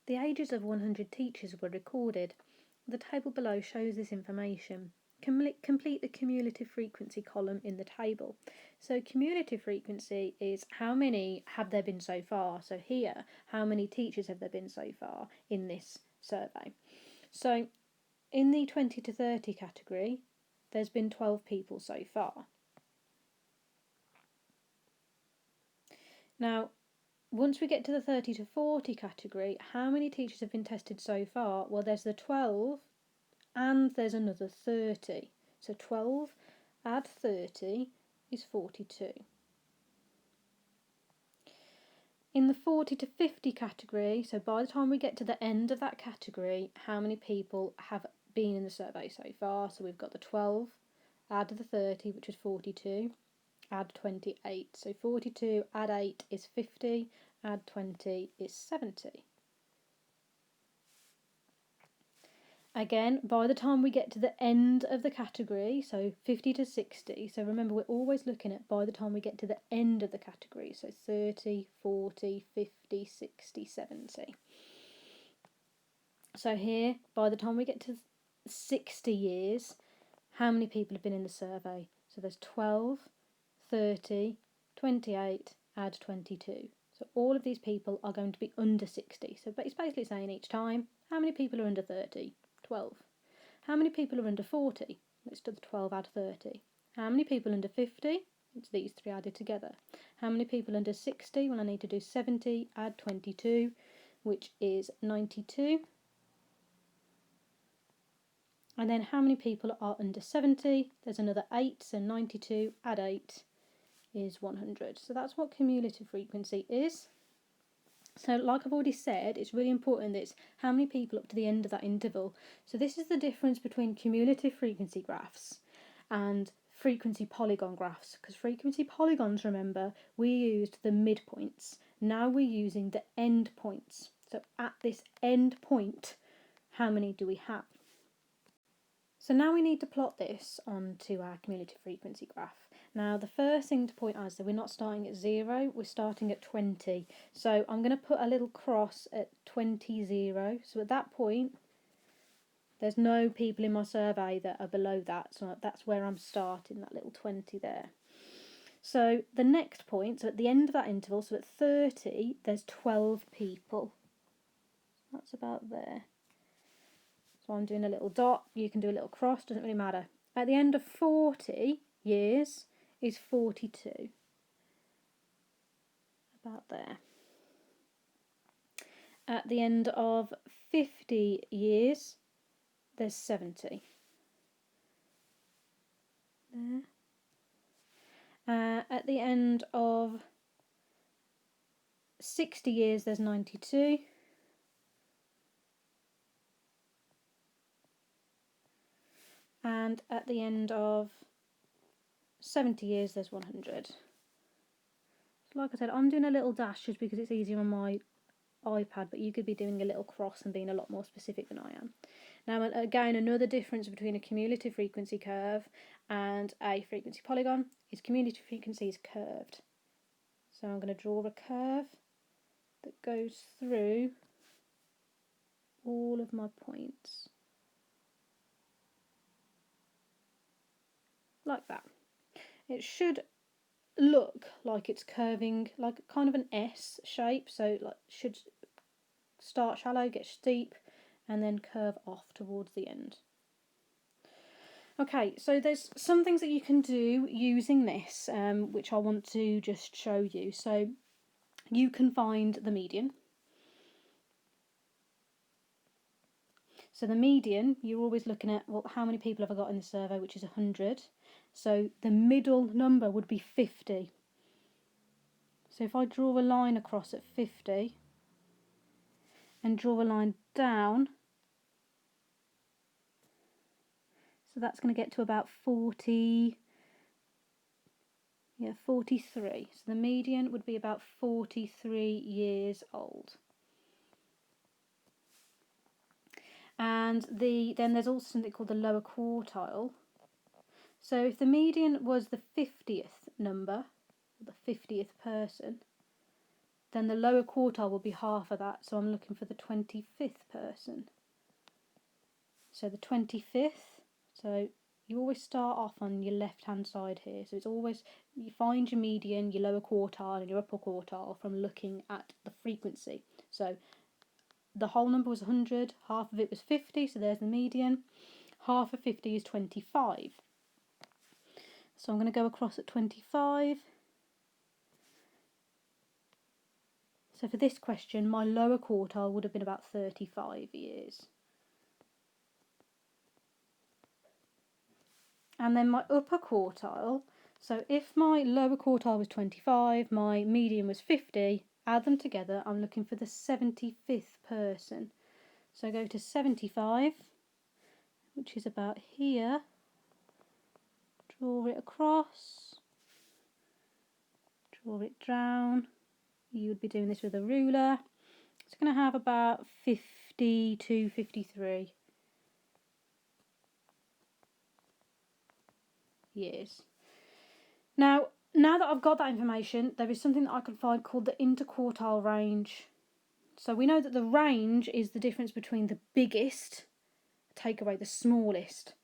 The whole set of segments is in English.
The ages of 100 teachers were recorded. The table below shows this information. Complete the cumulative frequency column in the table. So cumulative frequency is how many have there been so far. So here, how many teachers have there been so far in this survey. So in the 20 to 30 category, there's been 12 people so far. Now, once we get to the 30 to 40 category, how many teachers have been tested so far? Well, there's the 12 and there's another 30. So 12 add 30 is 42. In the 40 to 50 category, so by the time we get to the end of that category, how many people have been in the survey so far? So we've got the 12, add the 30, which is 42, add 28. So 42 add 8 is 50, add 20 is 70. Again, by the time we get to the end of the category, so 50 to 60, so remember we're always looking at by the time we get to the end of the category, so 30, 40, 50, 60, 70. So here, by the time we get to 60 years, how many people have been in the survey? So there's 12, 30, 28, add 22. So all of these people are going to be under 60. So it's basically saying each time, how many people are under 30? 12. How many people are under 40? Let's do the 12 add 30. How many people under 50? It's these three added together. How many people under 60? Well, I need to do 70 add 22, which is 92. And then how many people are under 70? There's another 8, so 92 add 8 is 100. So that's what cumulative frequency is. So like I've already said, it's really important that it's how many people up to the end of that interval. So this is the difference between cumulative frequency graphs and frequency polygon graphs, because frequency polygons, remember, we used the midpoints. Now we're using the end points. So at this end point, how many do we have? So now we need to plot this onto our cumulative frequency graph. Now the first thing to point out is that we're not starting at 0, we're starting at 20. So I'm going to put a little cross at 20, 0. So at that point, there's no people in my survey that are below that. So that's where I'm starting, that little 20 there. So the next point, so at the end of that interval, so at 30, there's 12 people. That's about there. So I'm doing a little dot, you can do a little cross, doesn't really matter. At the end of 40 years is 42. About there. At the end of 50 years, there's 70. There. At the end of 60 years, there's 92. And at the end of 70 years, there's 100. So like I said, I'm doing a little dash just because it's easier on my iPad, but you could be doing a little cross and being a lot more specific than I am. Now, again, another difference between a cumulative frequency curve and a frequency polygon is cumulative frequency is curved. So I'm going to draw a curve that goes through all of my points. Like that. It should look like it's curving, like kind of an S shape, so like should start shallow, get steep, and then curve off towards the end. Okay, so there's some things that you can do using this, which I want to just show you. So you can find the median. So the median, you're always looking at, well, how many people have I got in the survey, which is 100. So the middle number would be 50. So if I draw a line across at 50 and draw a line down, so that's going to get to about 43. So the median would be about 43 years old. And then there's also something called the lower quartile. So if the median was the 50th number, the 50th person, then the lower quartile will be half of that. So I'm looking for the 25th person. So the 25th, so you always start off on your left hand side here. So it's always, you find your median, your lower quartile and your upper quartile from looking at the frequency. So the whole number was 100, half of it was 50, so there's the median. Half of 50 is 25. So I'm going to go across at 25. So for this question, my lower quartile would have been about 35 years. And then my upper quartile, so if my lower quartile was 25, my median was 50, add them together, I'm looking for the 75th person. So I go to 75, which is about here, draw it across, draw it down. You would be doing this with a ruler. It's going to have about 52, 53 years. Now that I've got that information, there is something that I can find called the interquartile range. So we know that the range is the difference between the biggest, take away the smallest.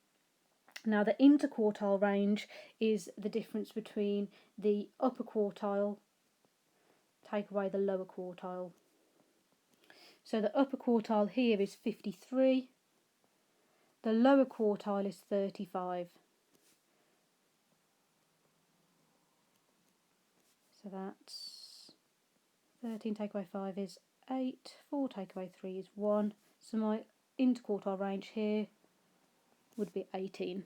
Now the interquartile range is the difference between the upper quartile, take away the lower quartile. So the upper quartile here is 53, the lower quartile is 35. So that's 13 take away 5 is 8, 4 take away 3 is 1. So my interquartile range here would be 18.